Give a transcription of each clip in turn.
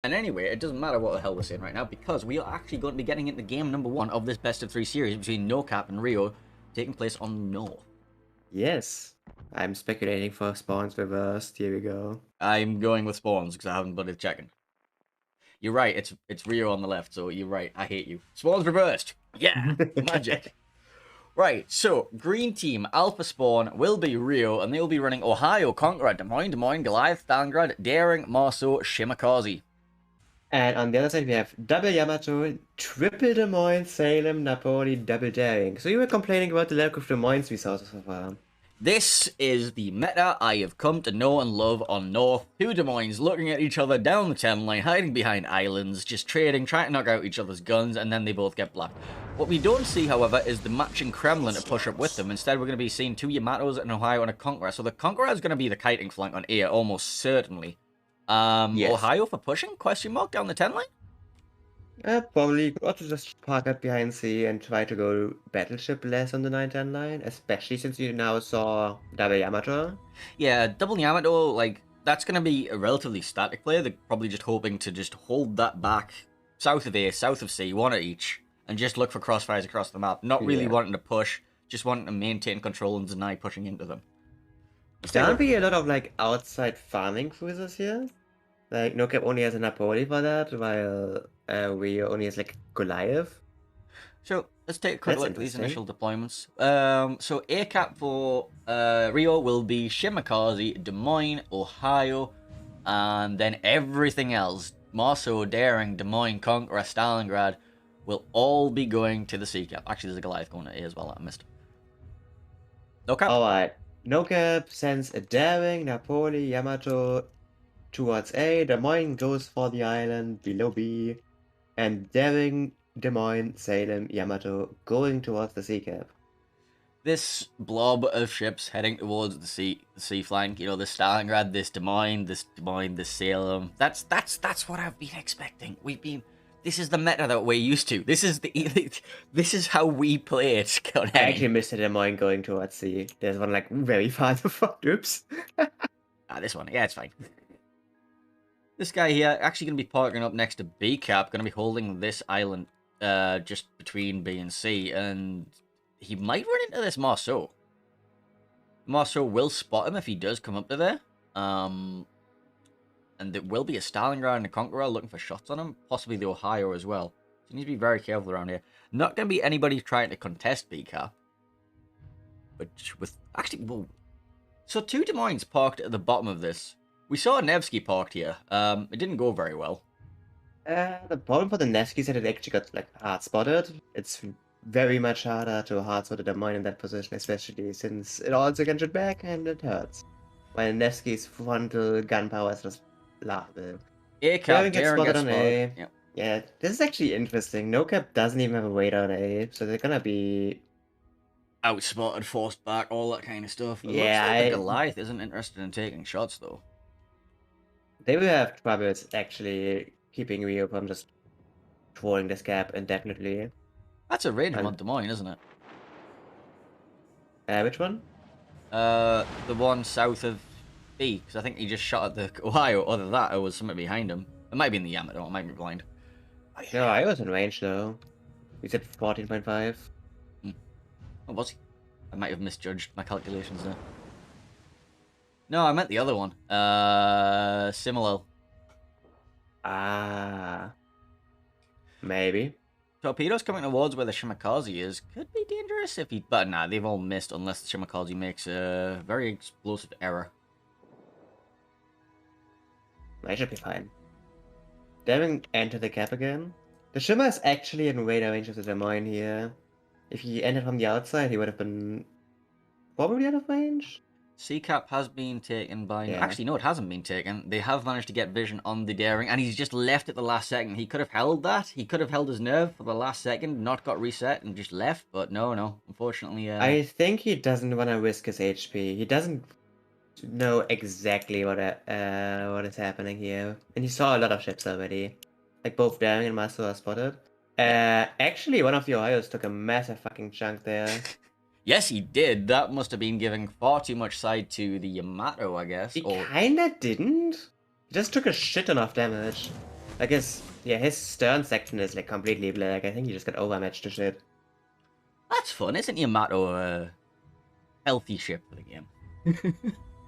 And anyway, it doesn't matter what the hell we're saying right now, because we are actually going to be getting into game number 1 of this best of 3 series between NOCAP and RE0, taking place on North. Yes. I'm speculating for spawns reversed. Here we go. I'm going with spawns because I haven't bothered checking. You're right, it's RE0 on the left, so you're right. I hate you. Spawns reversed. Yeah, magic. Right, so green team Alpha Spawn will be RE0, and they will be running Ohio, Conqueror, Des Moines, Goliath, Stalingrad, Daring, Marceau, Shimakaze. And on the other side, we have double Yamato, triple Des Moines, Salem, Napoli, double Daring. So you were complaining about the lack of Des Moines we saw so far. This is the meta I have come to know and love on North. Two Des Moines looking at each other down the 10 line, hiding behind islands, just trading, trying to knock out each other's guns, and then they both get blacked. What we don't see, however, is the matching Kremlin to push up with them. Instead, we're going to be seeing two Yamatos, an Ohio, and a Conqueror. So the Conqueror is going to be the kiting flank on A, almost certainly. Yes. Ohio for pushing? Question mark down the 10 line? Probably got to just park up behind C and try to go battleship less on the 9-10 line, especially since you now saw double Yamato. Yeah, double Yamato, like, that's going to be a relatively static play. They're probably just hoping to just hold that back south of A, south of C, one at each, and just look for crossfires across the map. Not really wanting to push, just wanting to maintain control and deny pushing into them. There'll be a lot of, like, outside farming cruisers here. Like, NOCAP only has a Napoli for that, while we only has, like, Goliath. So, let's take a quick look at these initial deployments. So, ACAP for RE0 will be Shimakaze, Des Moines, Ohio, and then everything else, Marceau, Daring, Des Moines, Conqueror, Stalingrad, will all be going to the CCAP. Actually, there's a Goliath going to A as well, I missed. NOCAP? Alright. NOCAP sends a Daring, Napoli, Yamato towards A. Des Moines goes for the island below B. And Daring, Des Moines, Salem, Yamato going towards the CCAP. This blob of ships heading towards the sea flank, you know, this Stalingrad, this Des Moines, this Salem. That's what I've been expecting. This is the meta that we're used to. This is how we play it. I actually missed a Des Moines going towards C. There's one like very far to fuck. Oops. This one. Yeah, it's fine. This guy here actually going to be parking up next to B cap, going to be holding this island just between B and C, and he might run into this Marceau. Marceau will spot him if he does come up to there. And there will be a Stalingrad and a Conqueror looking for shots on him, possibly the Ohio as well. So you need to be very careful around here. Not going to be anybody trying to contest B cap. But with... Actually, whoa. So two Des Moines parked at the bottom of this. We saw Nevsky parked here. It didn't go very well. The problem for the Nevsky is that it actually got like hard spotted. It's very much harder to hard spot a Des Moines in that position, especially since it also can shoot back and it hurts. While Nevsky's frontal gun power is just laughable. Daring gets spotted on A. Yep. Yeah, this is actually interesting. NOCAP doesn't even have a radar on A, so they're gonna be outspotted, forced back, all that kind of stuff. It looks like the Goliath isn't interested in taking shots though. They will have troubles actually keeping RE0 from just trolling this gap indefinitely. That's a range on Des Moines, isn't it? Which one? The one south of B, because I think he just shot at the Ohio. Other than that, it was something behind him. It might be in the Yamato, it might be blind. No, I was in range though. We said 14.5. Oh, was he? I might have misjudged my calculations there. No, I meant the other one. Similar. Ah. Maybe. Torpedoes coming towards where the Shimakaze is could be dangerous if he... But nah, they've all missed unless the Shimakaze makes a very explosive error. I should be fine. Daring enter the gap again. The Shimmer is actually in radar range of the Des Moines here. If he entered from the outside, he would have been probably out of range. CCAP has been taken by... Yeah. Actually, no, it hasn't been taken. They have managed to get vision on the Daring, and he's just left at the last second. He could have held that. He could have held his nerve for the last second, not got reset, and just left. But no. Unfortunately... I think he doesn't want to risk his HP. He doesn't know exactly what is happening here. And he saw a lot of ships already. Like, both Daring and Marceau are spotted. Actually, one of the Ohios took a massive fucking chunk there. Yes, he did. That must have been giving far too much side to the Yamato, I guess. He kinda didn't. He just took a shit ton of damage. Like his stern section is like completely black. I think he just got overmatched to shit. That's fun, isn't Yamato a healthy ship for the game?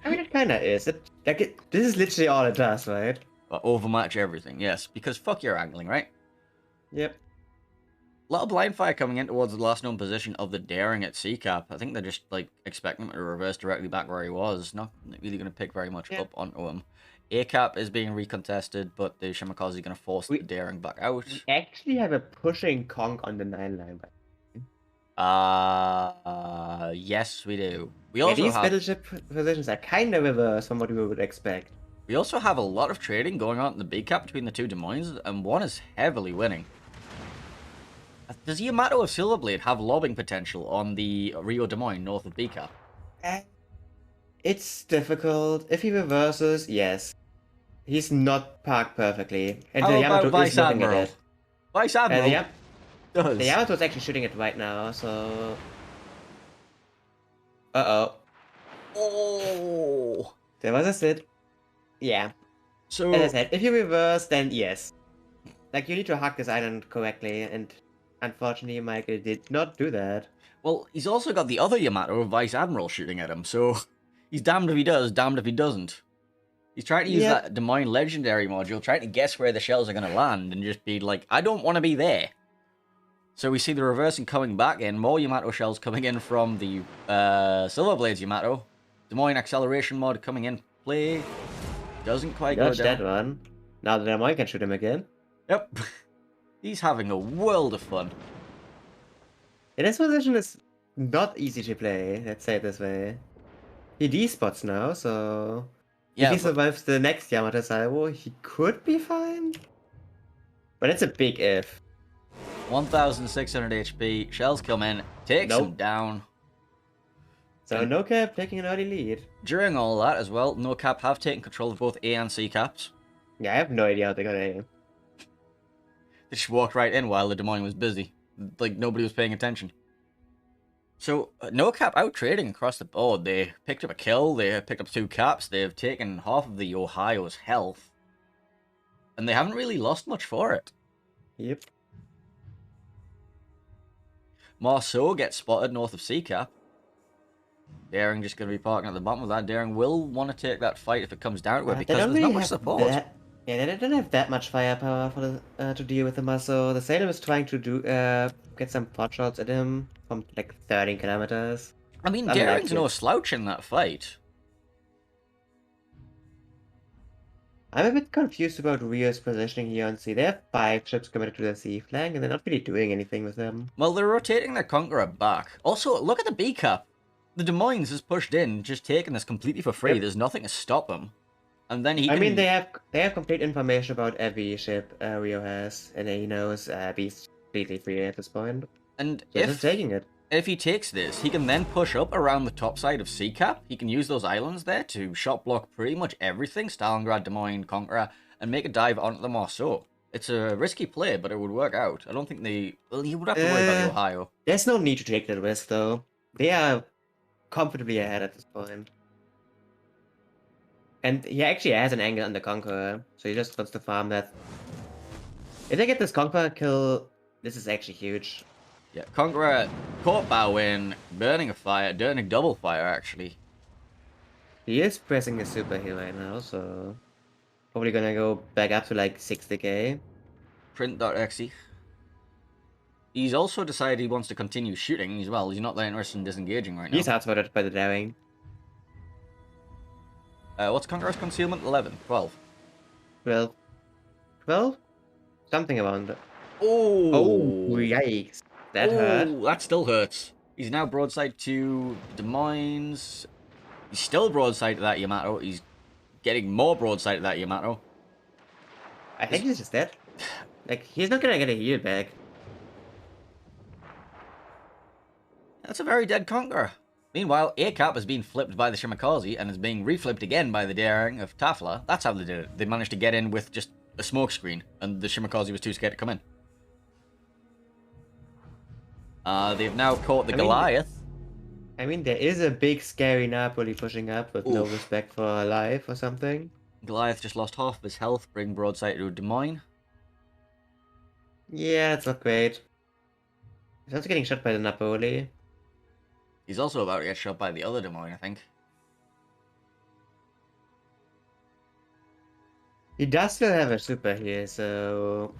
I mean, it kinda is. This is literally all it does, right? Overmatch everything, yes. Because fuck your angling, right? Yep. A lot of blind fire coming in towards the last known position of the Daring at CCAP. I think they're just like expecting him to reverse directly back where he was. Not really going to pick very much up onto him. ACAP is being recontested, but the Shimakaze is going to force the Daring back out. We actually have a pushing conk on the 9 line. Yes, we do. We also these have battleship positions are kind of reverse from what we would expect. We also have a lot of trading going on in the B cap between the two Des Moines, and one is heavily winning. Does Yamato of Silverblade have lobbing potential on the Rio Des Moines north of B cap? It's difficult. If he reverses, yes. He's not parked perfectly. And How the about Yamato Vice is looking Admiral? at it. Vice Admiral does. The Yamato is actually shooting it right now, so... Uh-oh. Oh! There was a sit. Yeah. So, as I said, if you reverse, then yes. Like, you need to hack this island correctly, and unfortunately, Michael did not do that. well, he's also got the other Yamato, Vice Admiral, shooting at him, so he's damned if he does, damned if he doesn't. He's trying to use that Des Moines Legendary module, trying to guess where the shells are going to land, and just be like, I don't want to be there. So we see the reversing coming back in, more Yamato shells coming in from the Silverblades Yamato. Des Moines Acceleration mod coming in play. Doesn't quite go down. Dodge that one. Now the Des Moines can shoot him again. Yep. He's having a world of fun. Yeah, this position is not easy to play, let's say it this way. He D-spots now, so... Yeah, if he survives the next Yamato salvo, he could be fine. But it's a big if. 1,600 HP. Shells come in, takes him down. So NOCAP taking an early lead. During all that as well, NOCAP have taken control of both A and C caps. Yeah, I have no idea how they got aim. They just walked right in while the Des Moines was busy. Like, nobody was paying attention. So, NOCAP out trading across the board. They picked up a kill, they picked up 2 caps, they've taken half of the Ohio's health. And they haven't really lost much for it. Yep. Marceau gets spotted north of C-Cap. Daring just going to be parking at the bottom of that. Daring will want to take that fight if it comes down to it, because there's not much support. Yeah, they don't have that much firepower for to deal with the Marceau. The Salem is trying to get some pot shots at him from like 13 kilometers. I mean, Daring's no slouch in that fight. I'm a bit confused about Rio's positioning here on C. They have 5 ships committed to the C flank, and they're not really doing anything with them. Well, they're rotating their Conqueror back. Also, look at the B cap. The Des Moines is pushed in, just taking this completely for free. Yep. There's nothing to stop him. And then he can... I mean, they have complete information about every ship Rio has, and he knows B's completely free at this point. And so if taking it. If he takes this, he can then push up around the top side of C-Cap. He can use those islands there to shot block pretty much everything, Stalingrad, Des Moines, Conqueror, and make a dive onto the Marceau. It's a risky play, but it would work out. I don't think they... Well, you would have to worry about the Ohio. There's no need to take that risk, though. They are comfortably ahead at this point. And he actually has an angle on the Conqueror, so he just wants to farm that. If they get this Conqueror kill, this is actually huge. Yeah, Conqueror caught bow in, burning a fire, burning double fire, actually. He is pressing a super heal right now, so... probably gonna go back up to like 60k. Print.exe. He's also decided he wants to continue shooting as well. He's not that interested in disengaging right now. He's outspotted by the Daring. What's Conqueror's concealment? 11? 12? 12. 12? Something around that. Oh! Oh, yikes. That hurt. That still hurts. He's now broadside to Des Moines. He's still broadside to that Yamato. He's getting more broadside to that Yamato. I think he's just dead. Like, he's not gonna get a heal back. That's a very dead Conqueror. Meanwhile, A-Cap has been flipped by the Shimakaze and is being reflipped again by the Daring of Tafla. That's how they did it. They managed to get in with just a smoke screen, and the Shimakaze was too scared to come in. They've now caught the Goliath. I mean, there is a big scary Napoli pushing up with no respect for life or something. Goliath just lost half of his health, bring broadside to Des Moines. Yeah, that's not great. He's also getting shot by the Napoli. He's also about to get shot by the other Des Moines, I think. He does still have a super here, so...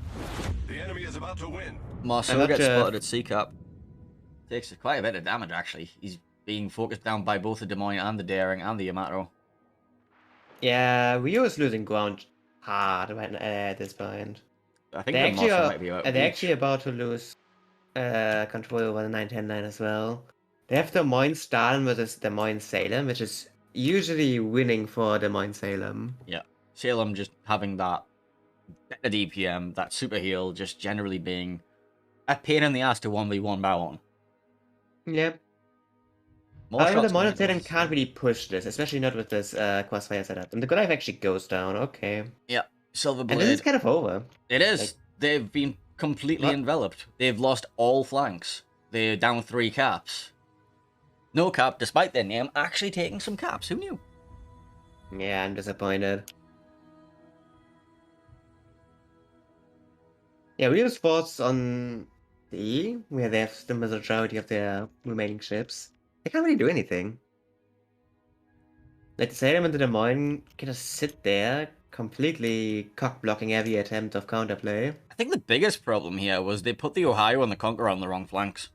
The enemy is about to win. Marceau not gets sure spotted if- at C-Cap. Takes quite a bit of damage, actually. He's being focused down by both the Des Moines and the Daring and the Yamato. Yeah, Rio is losing ground hard right at this point. I think the Marceau might be out of They're reach. actually about to lose control over the 910-9 as well. They have Des Moines Stalin versus Des Moines Salem, which is usually winning for Des Moines Salem. Yeah. Salem just having that better DPM, that super heal, just generally being a pain in the ass to 1v1 bow on. Yep. More However, the shots coming Mono Salem into can't really push this, especially not with this crossfire setup. And the Goliath actually goes down, okay. Yeah. Silver And this is Blade. kind of over. It is. Like- They've been completely What? enveloped. They've lost all flanks. They're down 3 caps. NOCAP, despite their name, actually taking some caps. Who knew? Yeah, I'm disappointed. Yeah, real sports on the E, where they have the majority of their remaining ships. They can't really do anything. Like the Salem and the Des Moines can just sit there, completely cock-blocking every attempt of counterplay. I think the biggest problem here was they put the Ohio and the Conqueror on the wrong flanks.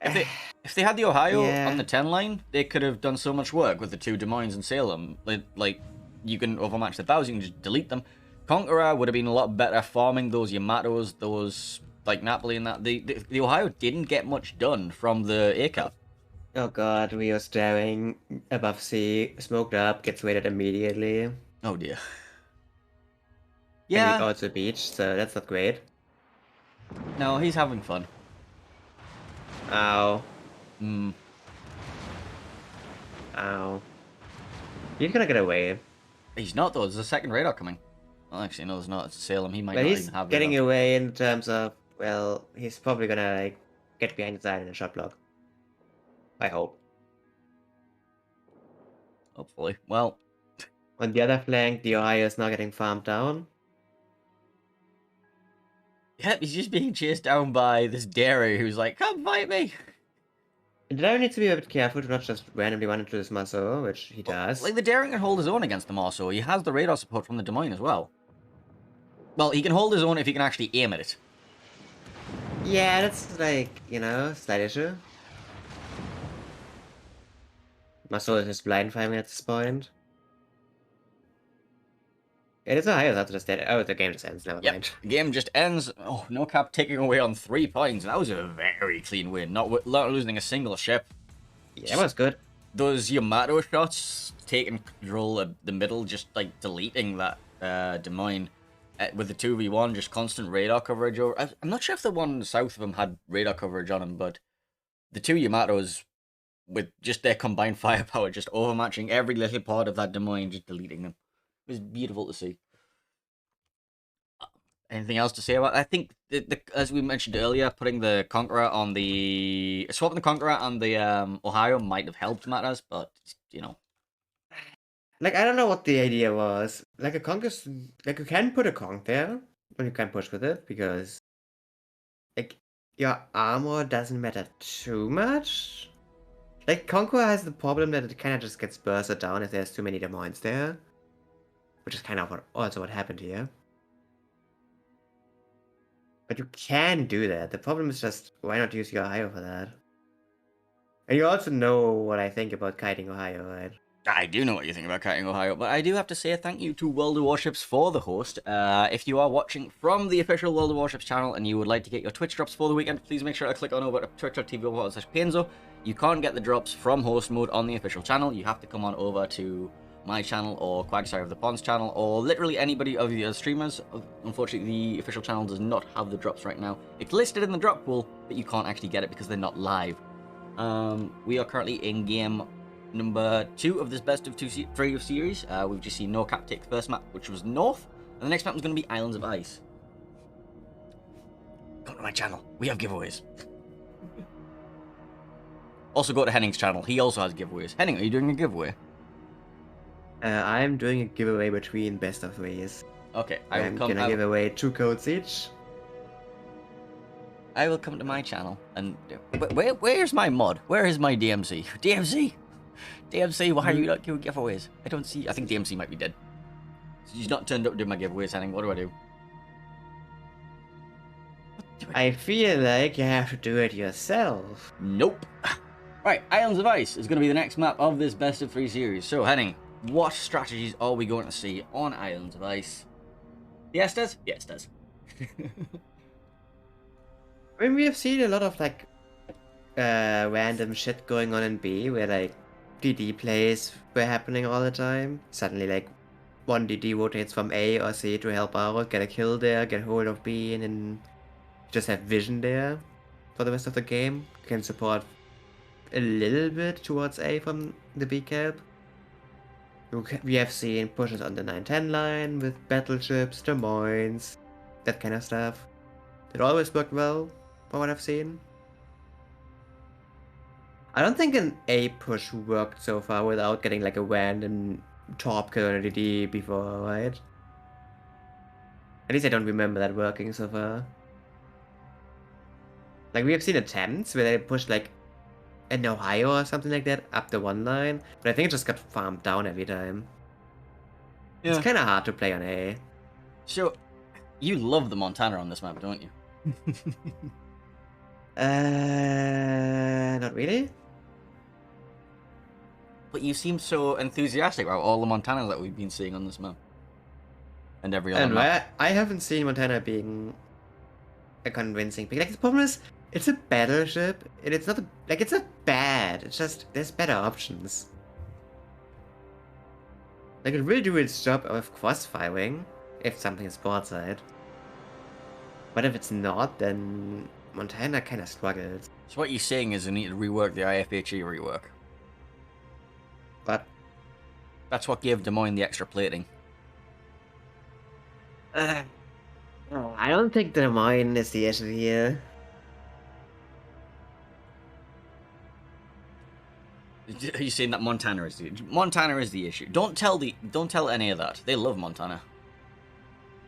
If they had the Ohio Yeah. on the 10 line, they could have done so much work with the 2 Des Moines and Salem. Like you can overmatch the 1,000, you can just delete them. Conqueror would have been a lot better farming those Yamatos, those like Napoli and that. The Ohio didn't get much done from the ACAP. Oh god, Rio's staring above sea, smoked up, gets raided immediately. Oh dear. And Yeah, he also beached, so that's not great. no, he's having fun. Ow. Hmm. Ow. He's gonna get away. He's not though. There's a second radar coming. Well, actually, no, there's not. It's Salem. He might But not he's even have getting radar. away in terms of, well, he's probably gonna like get behind the side in a shot block. I hope. Hopefully. Well, On the other flank, the Ohio is now getting farmed down. yeah, he's just being chased down by this Dairy who's like, "Come fight me." And Daring needs to be a bit careful to not just randomly run into this muscle, which he does. Like the Daring can hold his own against them also. He has the radar support from the Des Moines as well. Well, he can hold his own if he can actually aim at it. Yeah, that's like, you know, slight issue. Muscle is just blind firing at this point. It is Ohio's after just dead. Oh, the game just ends, never Yep. mind. The game just ends. Oh, NOCAP taking away on 3 points. That was a very clean win. Not losing a single ship. Yeah, that was good. Those Yamato shots taking control of the middle, just like deleting that Des Moines with the 2v1, just constant radar coverage. I'm not sure if the one south of him had radar coverage on him, but the 2 Yamatos with just their combined firepower, just overmatching every little part of that Des Moines, just deleting them. It was beautiful to see. Anything else to say about? I think as we mentioned earlier, putting the Conqueror on the swapping the Conqueror on the Ohio might have helped matters, but you know, Like, I don't know what the idea was. Like, a conch is... Like, you can put a conch there, but you can push with it, because... Like, your armor doesn't matter too much. Like, Conqueror has the problem that it kind of just gets bursted down if there's too many Des Moines there. Which is kind of also what happened here. But you can do that. The problem is just, why not use your Ohio for that? And you also know what I think about kiting Ohio, right? I do know what you think about kiting Ohio, but I do have to say a thank you to World of Warships for the host. If you are watching from the official World of Warships channel and you would like to get your Twitch drops for the weekend, please make sure to click on over to twitch.tv/Painzo. You can't get the drops from host mode on the official channel. You have to come on over to my channel or Quagsire of the Pond's channel or literally anybody of the other streamers. Unfortunately, the official channel does not have the drops right now. It's listed in the drop pool, but you can't actually get it because they're not live. We are currently in game number 2 of this best of 3 of series. We've just seen NOCAP take the first map, which was North, and the next map was going to be Islands of Ice. Come to my channel. We have giveaways. Also go to Henning's channel. He also has giveaways. Henning, are you doing a giveaway? I'm doing a giveaway between best of threes. Okay, I'm gonna give away 2 codes each. I will come to my channel and where's my mod? Where is my DMC? DMC, why are you not doing giveaways? I don't see. I think DMC might be dead. He's not turned up to do my giveaways. I think. What do I do? I feel like you have to do it yourself. Nope. Right, Islands of Ice is going to be the next map of this best of 3 series. So, Henning, what strategies are we going to see on Islands of Ice? Fiestas? Fiestas. I mean, we have seen a lot of like random shit going on in B, where like DD plays were happening all the time. Suddenly, like one DD rotates from A or C to help out, get a kill there, get hold of B, and then just have vision there for the rest of the game. Can support a little bit towards A from the B cap. We have seen pushes on the 9-10 line with battleships, Des Moines, that kind of stuff. It always worked well, from what I've seen. I don't think an A push worked so far without getting like a random top kill on a DD before, right? At least I don't remember that working so far. Like, we have seen attempts where they pushed like in Ohio or something like that up the 1 line, but I think it just got farmed down every time. Yeah. It's kind of hard to play on A. So, you love the Montana on this map, don't you? Not really. But you seem so enthusiastic about all the Montanas that we've been seeing on this map. And every other map. I haven't seen Montana being a convincing pick. Like, the problem is, it's a battleship, and it's not it's not bad. It's just there's better options. Like, it will do its job of cross-firing if something is broadside. But if it's not, then Montana kind of struggles. So what you're saying is you need to rework the IFHE rework. But that's what gave Des Moines the extra plating. I don't think Des Moines is the issue here. Are you saying that Montana is the issue? Don't tell any of that. They love Montana.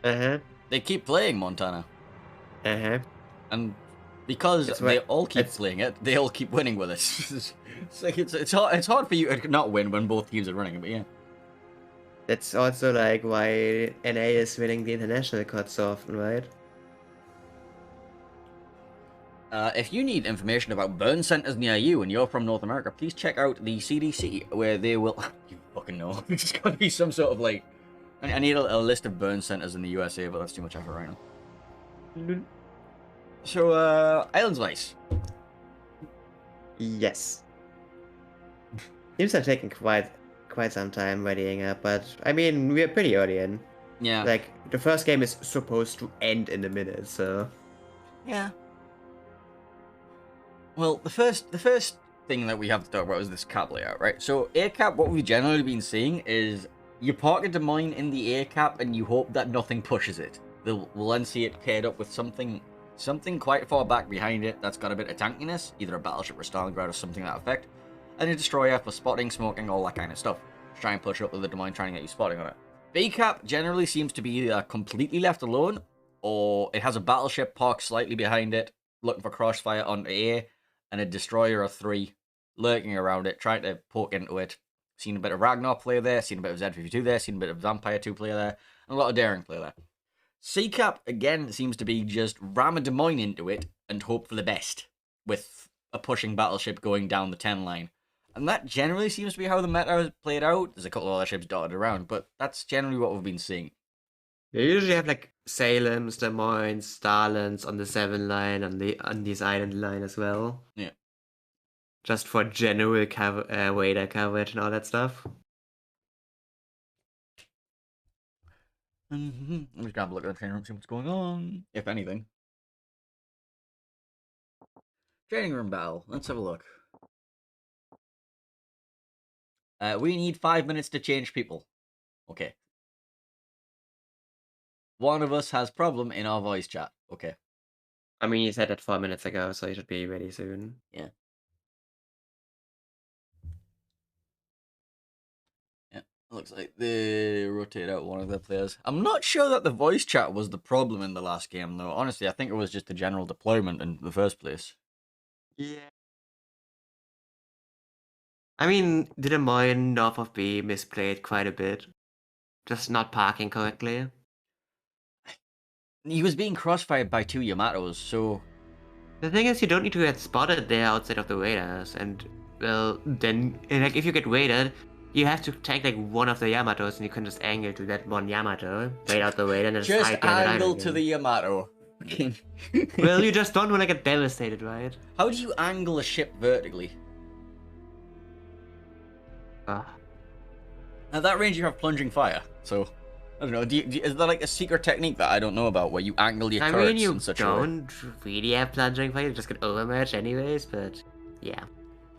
They keep playing Montana. And because they all keep playing it, they all keep winning with it. it's hard for you to not win when both teams are running it, but yeah. That's also like why NA is winning the international cuts so often, right? If you need information about burn centers near you and you're from North America, please check out the CDC, where they will... You fucking know. There's got to be some sort of, like... I need a list of burn centers in the USA, but that's too much effort right now. So, Islands of Ice. Yes. Seems to have taken quite some time readying up, but, I mean, we're pretty early in. Yeah. Like, the first game is supposed to end in a minute, so... Yeah. Well, the first thing that we have to talk about is this cap layout, right? So A cap, what we've generally been seeing is you park a Des Moines in the A cap and you hope that nothing pushes it. We'll then see it paired up with something quite far back behind it that's got a bit of tankiness, either a battleship or Stalingrad or something to that effect, and a destroyer for spotting, smoking, all that kind of stuff. Try and push it up with the Des Moines, trying to get you spotting on it. B cap generally seems to be either completely left alone, or it has a battleship parked slightly behind it, looking for crossfire on A, and a destroyer or 3 lurking around it, trying to poke into it. Seen a bit of Ragnar play there, seen a bit of Z52 there, seen a bit of Vampire 2 play there, and a lot of Daring play there. C-Cap, again, seems to be just ram a Des Moines into it and hope for the best, with a pushing battleship going down the 10 line. And that generally seems to be how the meta has played out. There's a couple of other ships dotted around, but that's generally what we've been seeing. They usually have like Salem's, Des Moines, Starlands on the 7 line, on this island line as well. Yeah. Just for general radar coverage and all that stuff. I'm just gonna look at the training room, see what's going on, if anything. Training room battle. Let's have a look. We need 5 minutes to change people. Okay. One of us has problem in our voice chat. Okay. I mean, you said that 4 minutes ago, so you should be ready soon. Yeah. Yeah. Looks like they rotate out one of their players. I'm not sure that the voice chat was the problem in the last game, though. Honestly, I think it was just the general deployment in the first place. Yeah. I mean, the Des Moines north of B misplayed quite a bit. Just not parking correctly. He was being crossfired by 2 Yamatos, so... The thing is, you don't need to get spotted there outside of the radars, and, well, then, like, if you get raided, you have to take, like, one of the Yamatos, and you can just angle to that one Yamato, right out the way, and then Just hide behind angle it to the Yamato. Well, you just don't want to get devastated, right? How do you angle a ship vertically? Ah. At that range, you have plunging fire, so... I don't know, is there like a secret technique that I don't know about, where you angle your turrets in such a way? I mean, you don't really have plunging fire, you just get overmatched anyways, but, yeah.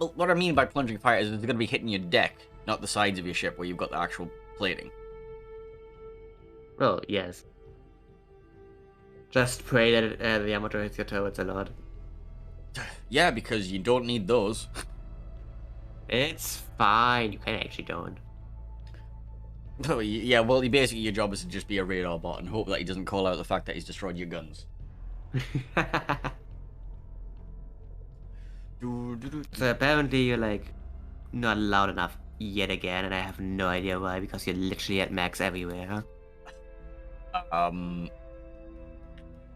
Well, what I mean by plunging fire is it's going to be hitting your deck, not the sides of your ship where you've got the actual plating. Well, yes. Just pray that the Yamato hits your turrets a lot. Yeah, because you don't need those. It's fine, you kind of actually don't. Oh, yeah, well, basically your job is to just be a radar bot and hope that he doesn't call out the fact that he's destroyed your guns. So apparently you're like not loud enough yet again, and I have no idea why, because you're literally at max everywhere.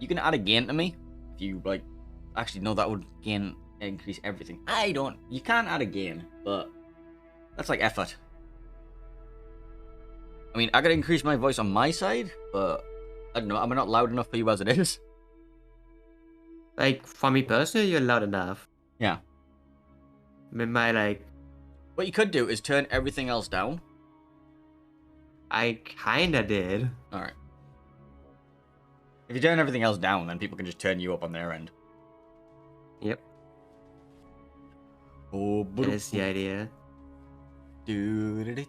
You can add a gain to me if you like. Actually, no, that would increase everything. You can't add a gain, but that's like effort. I mean, I gotta increase my voice on my side, but I don't know. Am I not loud enough for you as it is? Like, for me personally, you're loud enough. Yeah. My, like... What you could do is turn everything else down. I kinda did. Alright. If you turn everything else down, then people can just turn you up on their end. Yep. Oh, That is the idea. I'm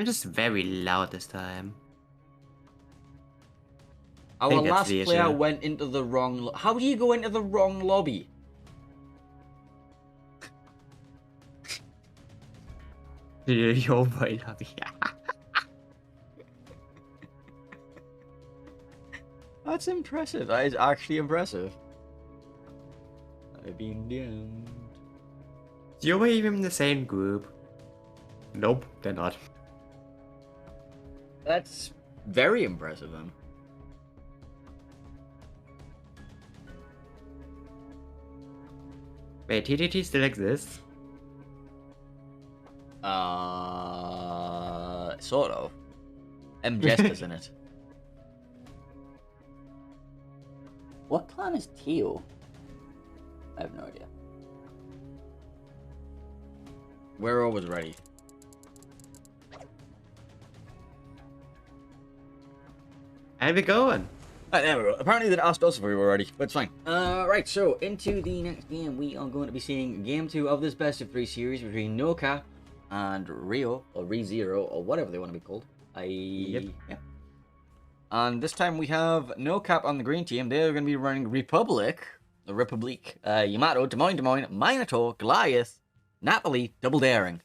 just very loud this time. Our last player went into the wrong... How do you go into the wrong lobby? Your boy lobby. That's impressive. That is actually impressive. I've been doomed. You were even in the same group. Nope, they're not. That's very impressive, then. Wait, TTT still exists? Sort of. M. Jester's in it. What clan is Teal? I have no idea. We're always ready. And we're going. Right, there we go. Apparently they asked us if we were ready, but it's fine. Right, so into the next game, we are going to be seeing Game 2 of this Best of 3 series between NOCAP and RE0, or RE0, or whatever they want to be called. Yep. Yeah. And this time we have NOCAP on the green team. They're going to be running Republic, Yamato, Des Moines, Minotaur, Goliath, Napoli, Double Daring.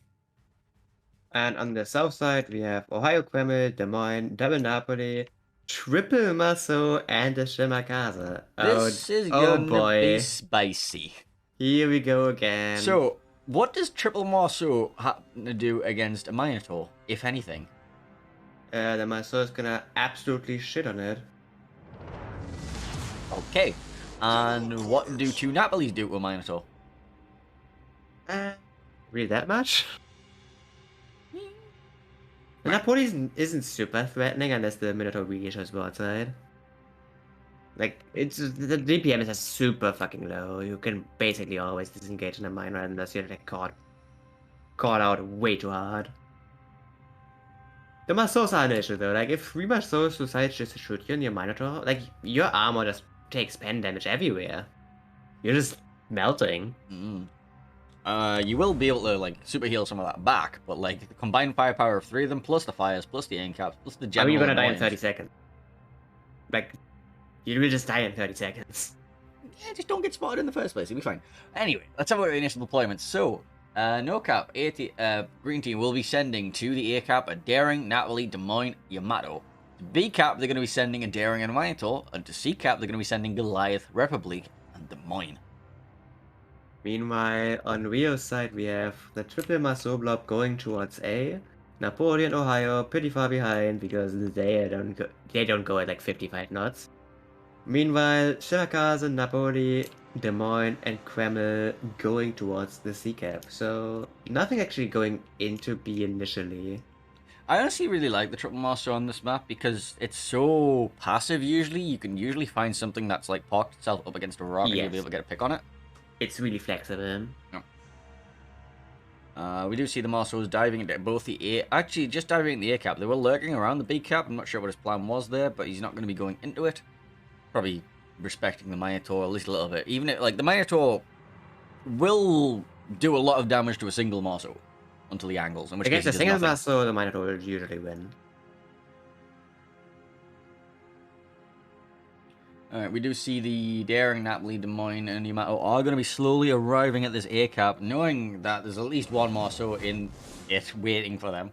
And on the south side, we have Ohio Kreml, Des Moines, Double Napoli, Triple Maso, and the Shimakaze. This is gonna be spicy. Here we go again. So, what does Triple Maso happen to do against a Minotaur, if anything? The Maso is gonna absolutely shit on it. Okay. And what do 2 Napolis do to a Minotaur? Really that much? The Napoli isn't super threatening unless the Minotaur really shows broadside. Like, it's the DPM is just super fucking low. You can basically always disengage in a mine run unless you're like caught out way too hard. The Masos are an issue though. Like, if 3 Masos decide just to shoot you in your Minotaur, like, your armor just takes pen damage everywhere. You're just melting. You will be able to, like, super heal some of that back, but, like, the combined firepower of 3 of them, plus the fires, plus the aim caps, plus the general Are you gonna die in annoyance. 30 seconds? Like, you will just die in 30 seconds. yeah, just don't get spotted in the first place. It'll be fine. Anyway, let's have our initial deployments. So, NOCAP Green Team will be sending to the A cap a Daring, Napoli, Des Moines, Yamato. To B cap, they're going to be sending a Daring and Minotaur, and to C cap, they're going to be sending Goliath, Republic, and Des Moines. Meanwhile, on Rio's side, we have the triple Maso blob going towards A. Napoleon, Ohio, pretty far behind because they don't go at like 55 knots. Meanwhile, Shirakaze, Napoli, Des Moines, and Kreml going towards the C cap. So nothing actually going into B initially. I honestly really like the triple master on this map because it's so passive usually. You can usually find something that's like parked itself up against a rock and you'll be able to get a pick on it. It's really flexible. We do see the Marsos diving into both the A... Actually, just diving into the A cap. They were lurking around the B cap. I'm not sure what his plan was there, but he's not going to be going into it. Probably respecting the Minotaur at least a little bit. Even if, like, the Minotaur will do a lot of damage to a single Marso until he angles. In which Against a case single Marso, the Minotaur will usually win. Alright, we do see the Daring, Napoli, Des Moines, and Yamato are going to be slowly arriving at this A cap, knowing that there's at least one Marso in it waiting for them.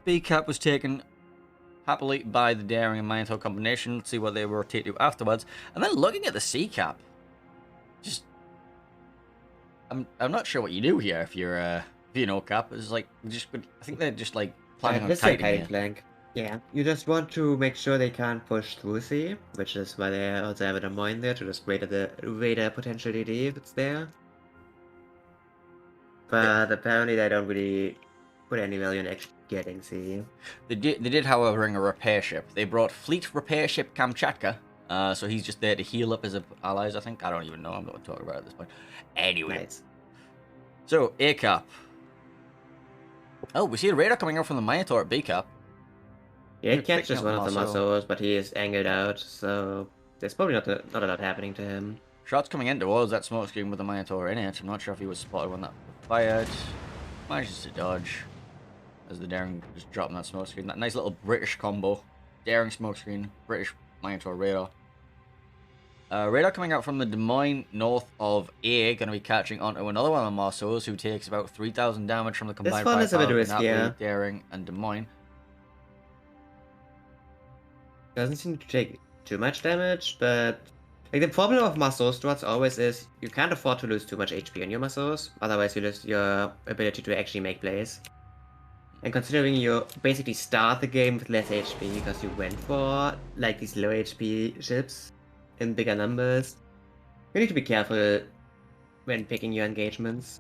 B cap was taken happily by the Daring and Minotaur combination. Let's see what they rotate to afterwards. And then looking at the C cap, just I'm not sure what you do here if you're NOCAP. It's like I think they're just like planning on kiting flank. Yeah, you just want to make sure they can't push through C, which is why they also have a Des Moines there to just wait a potential DD if it's there. But apparently they don't really put any value in actually getting C. They did, however, bring a repair ship. They brought Fleet Repair Ship Kamchatka. So he's just there to heal up his allies, I think. I don't even know. I'm not talking about it at this point. Anyway. Nice. So, A cap. Oh, we see a radar coming out from the Minotaur at B cap. Yeah, he catches one of the muscles, but he is angled out, so there's probably not a lot happening to him. Shots coming in towards that smoke screen with the Minotaur in it. I'm not sure if he was spotted when that fired. Manages to dodge as the Daring just dropping that smoke screen. That nice little British combo. Daring smoke screen, British Minotaur radar. Radar coming out from the Des Moines north of A, going to be catching onto another one of the Marsos who takes about 3,000 damage from the combined firepower of Napoli, Daring, and Des Moines. Doesn't seem to take too much damage, but like the problem of Marsos strats always is you can't afford to lose too much HP on your Marsos, otherwise you lose your ability to actually make plays. And considering you basically start the game with less HP because you went for like these low HP ships in bigger numbers, you need to be careful when picking your engagements.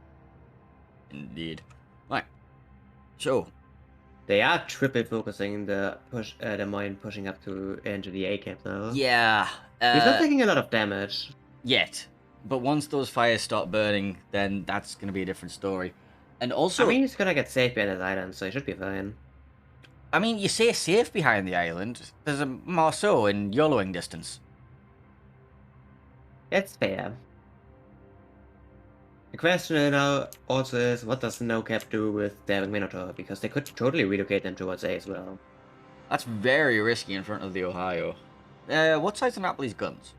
Indeed. Right. So they are triple focusing the Des Moines pushing up to into the A cap though. Yeah. He's not taking a lot of damage yet, but once those fires start burning, then that's going to be a different story. And also, I mean, he's gonna get safe behind his island, so he should be fine. I mean, you say safe behind the island. There's a Marceau in YOLOing distance. It's fair. The question now also is, what does NOCAP do with Daring Minotaur? Because they could totally relocate them towards A as well. That's very risky in front of the Ohio. What size are Napoli's guns?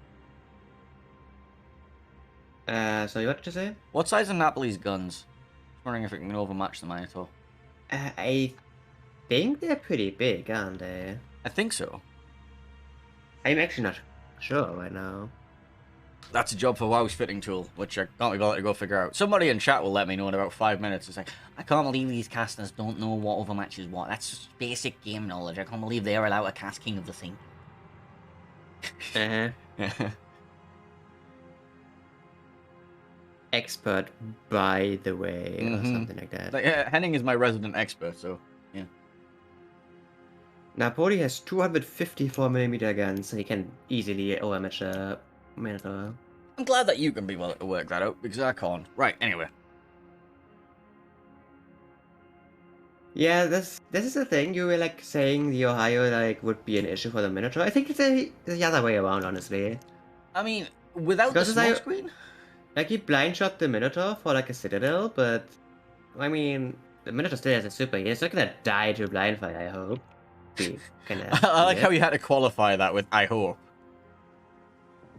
Sorry, what did you say? What size are Napoli's guns? I'm wondering if it can overmatch the Minotaur. I think they're pretty big, aren't they? I think so. I'm actually not sure right now. That's a job for WoW's fitting tool, which I can't be bothered to go figure out. Somebody in chat will let me know in about 5 minutes. It's like, I can't believe these casters don't know what overmatches what. That's just basic game knowledge. I can't believe they're allowed to cast King of the Thing. Expert, by the way, or something like that. Like, Henning is my resident expert, so yeah. Napoli has 254mm guns, so he can easily overmatch a Minotaur. I'm glad that you can be willing to work that out, because I can't. Right, anyway. Yeah, this is the thing. You were like saying the Ohio like would be an issue for the Minotaur. I think it's the other way around, honestly. I mean, without the smoke screen? Like, he blind shot the Minotaur for like a citadel, but I mean, the Minotaur still has a super. He's not gonna die to blind fire, I hope. be kind I like how you had to qualify that with "I hope."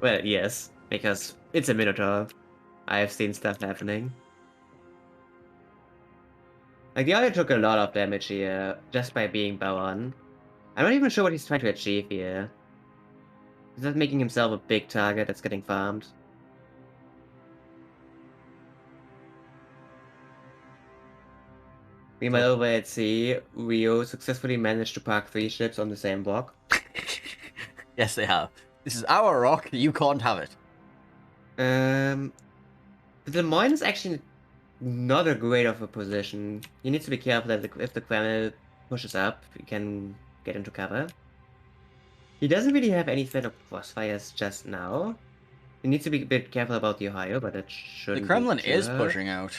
Well, yes, because it's a Minotaur. I've seen stuff happening. Like, the other took a lot of damage here, just by being bow on. I'm not even sure what he's trying to achieve here. He's just making himself a big target that's getting farmed. Meanwhile, over at sea, Rio successfully managed to park 3 ships on the same block. Yes, they have. This is our rock. You can't have it. The mine is actually not a great of a position. He needs to be careful that if the Kreml pushes up, he can get into cover. He doesn't really have any threat of crossfires just now. He needs to be a bit careful about the Ohio, but that shouldn't The Kremlin be too is hard. pushing out.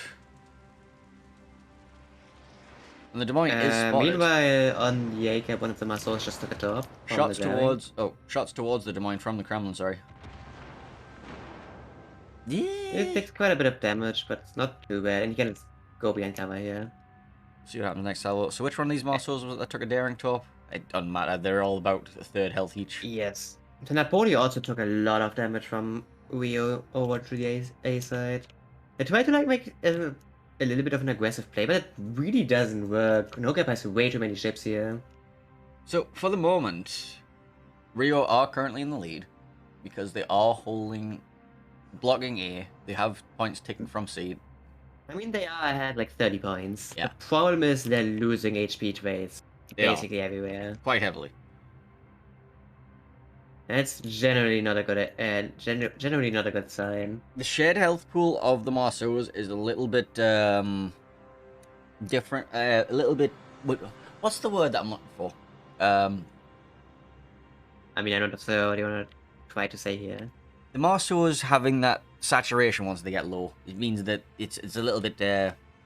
And the Des Moines is spotted. Meanwhile, on the ACAP, one of the muscles just took a top. Shots towards the Des Moines from the Kremlin, sorry. It takes quite a bit of damage, but it's not too bad, and you can just go behind cover here. See what happens next, Salvo. So which one of these muscles was it that took a daring top? It doesn't matter, they're all about a third health each. Yes. The Napoli also took a lot of damage from Rio over to the A side. They tried to like make a little bit of an aggressive play, but it really doesn't work. NOCAP has way too many ships here. So for the moment, Rio are currently in the lead because they are blocking A. They have points taken from C. I mean, they are ahead like 30 points. Yeah. The problem is they're losing HP trades They are. basically everywhere. Quite heavily. That's generally not a good generally not a good sign. The shared health pool of the Marceaus is a little bit different. A little bit. What's the word that I'm looking for? I mean, I don't know what you want to try to say here. The Marceaus having that saturation once they get low, it means that it's a little bit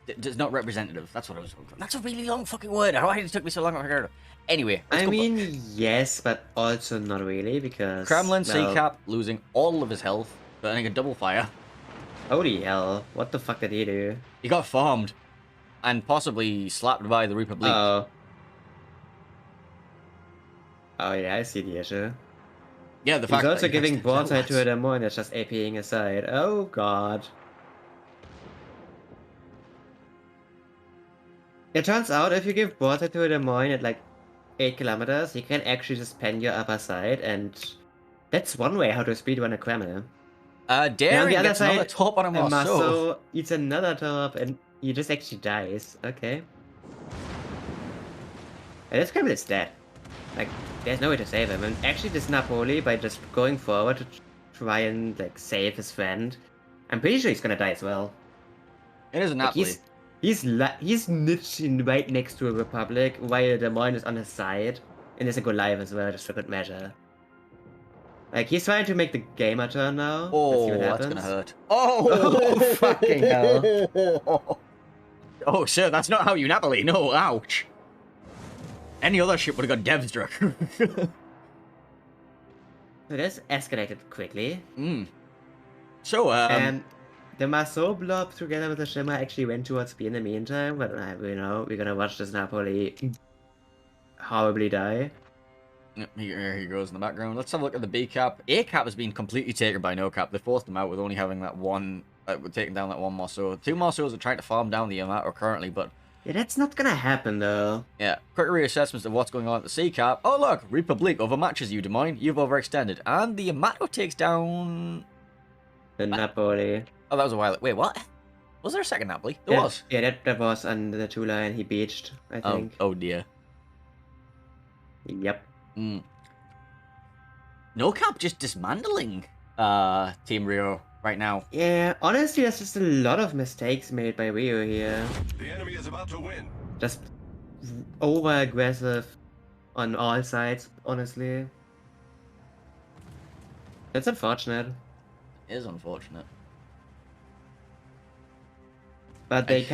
it's not representative. That's what I was looking for. That's a really long fucking word. Why did it took me so long to figure it out? Anyway, I mean, yes, but also not really, because Kremlin well, CCAP losing all of his health, burning a double fire. holy hell, what the fuck did he do? He got farmed and possibly slapped by the Republic. Oh. Oh yeah, I see the issue. Yeah, the He's fact also that he giving has to- broadside to a Des Moines that's just APing aside. Oh god. It turns out if you give broadside to a Des Moines at like 8 kilometers, you can actually just pen your upper side, and that's one way how to speedrun a Kremlin. Daring gets another top on a Marceau. Marceau eats another top, and he just actually dies. Okay. And this Kremlin is dead. Like, there's no way to save him. And actually, this Napoli, by just going forward to try and like save his friend, I'm pretty sure he's gonna die as well. It is a Like, Napoli. he's literally right next to a Republic, while Des Moines is on his side, and there's a Goliath as well, just for good measure. Like, he's trying to make the game a turn now. Let's see what That's happens. gonna hurt. Oh, fucking hell. Oh, sir, that's not how you Napoli. No, ouch. Any other ship would have got dev struck. So this escalated quickly. So, And the Marceau blob together with the Shimmer actually went towards B in the meantime, but you know, we're gonna watch this Napoli horribly die. Here he goes in the background. Let's have a look at the B cap. A cap has been completely taken by NOCAP. They forced them out with only having that one, taking down that one Marceau. 2 Marceaus are trying to farm down the Yamato currently, but Yeah, that's not gonna happen though. yeah, quick reassessments of what's going on at the C cap. Oh look, Republic overmatches you, Des Moines. You've overextended, and the Yamato takes down. The Napoli. Oh, that was a while. Wait, what? Was there a second Napoli? There Yeah, was. yeah, that was on the 2 line. He beached, I think. Oh dear. Yep. NOCAP just dismantling Team Rio right now. Yeah, honestly, there's just a lot of mistakes made by Rio here. The enemy is about to win. Just over aggressive on all sides, honestly. That's unfortunate. It is unfortunate. But they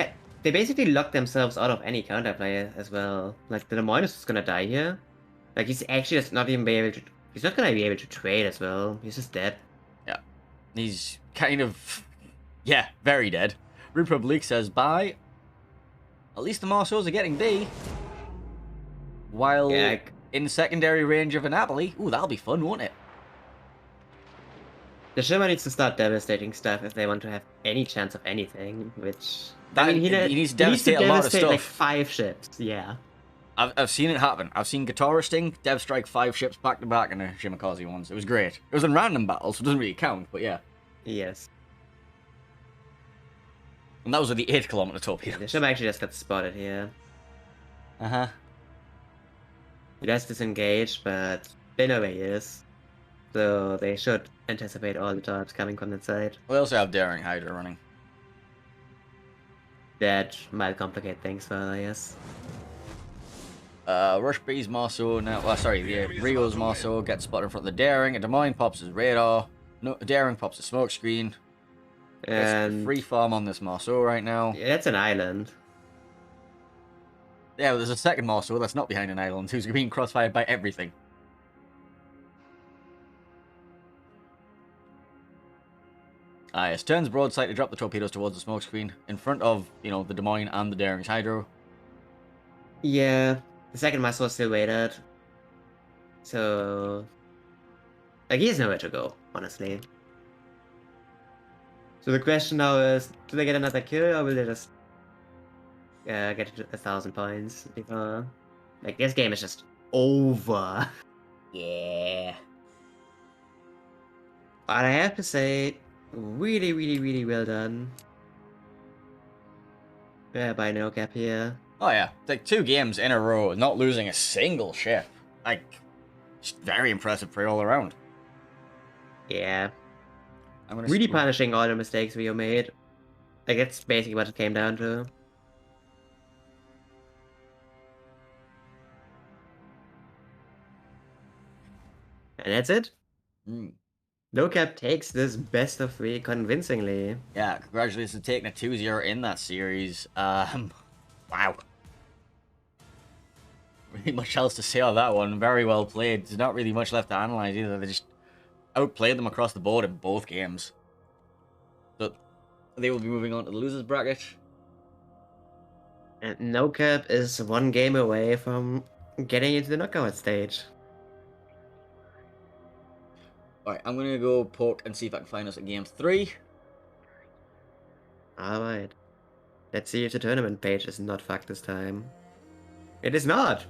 basically locked themselves out of any counterplay as well. Like, the Des Moines is gonna die here. Like, he's actually just not even be able to. He's not gonna be able to trade as well. He's just dead. Yeah. He's kind of. Yeah, very dead. Republic says bye. At least the Marceaus are getting B. while Yeah, in secondary range of a Napoli. Ooh, that'll be fun, won't it? the Shimmer needs to start devastating stuff if they want to have any chance of anything, which... That, I mean, he needs to he needs to devastate a lot of devastate like stuff. 5 ships, yeah. I've seen it happen. I've seen Guitar Sting dev strike 5 ships back to back in a Shimakaze once. It was great. It was in random battles, so it doesn't really count, but yeah. Yes. And that was with the 8-kilometer torpedo. The Shimmer actually just got spotted here. Uh-huh. He does disengage, but they know where he is. So they should anticipate all the jobs coming from that side. We also have Daring Hydra running. That might complicate things further, yes. Rush B's Marceau now. Well, sorry, the Rio's Marceau gets spotted in front of the Daring. A Des Moines pops his radar. No, Daring pops a smoke screen. And Free farm on this Marceau right now. yeah, that's an island. Yeah, but there's a second Marceau that's not behind an island who's being crossfired by everything. Yes, turns broadside to drop the torpedoes towards the smoke screen in front of, you know, the Des Moines and the Daring's Hydro. Yeah, the second muscle still waited. So, like, he has nowhere to go, honestly. So the question now is, do they get another kill or will they just get 1,000 points before? Like, this game is just over. Yeah. But I have to say, really, really, really well done. Yeah, by NOCAP here. Oh yeah, like 2 games in a row, not losing a single ship. Like, just very impressive play all around. Yeah. I'm gonna Really punishing all the mistakes we made. Like, that's basically what it came down to. And that's it. NOCAP takes this best of 3 convincingly. Yeah, congratulations on taking a 2-0 in that series. Wow. Really much else to say on that one. Very well played. There's not really much left to analyze either. They just outplayed them across the board in both games. So they will be moving on to the losers bracket. And NOCAP is 1 game away from getting into the knockout stage. Alright, I'm gonna go poke and see if I can find us at game 3. Alright. Let's see if the tournament page is not fucked this time. It is not!